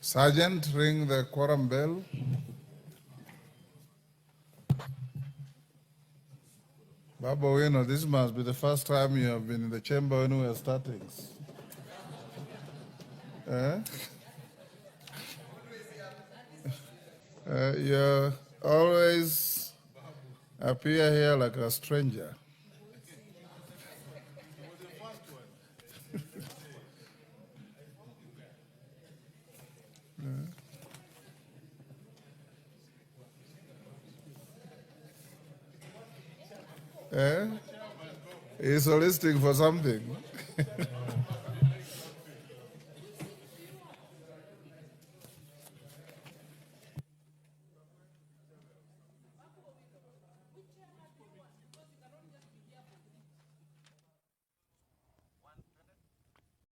Sergeant, ring the quorum bell. Babu Owino, this must be the first time you have been in the chamber when we are starting. You always appear here like a stranger. He's soliciting for something.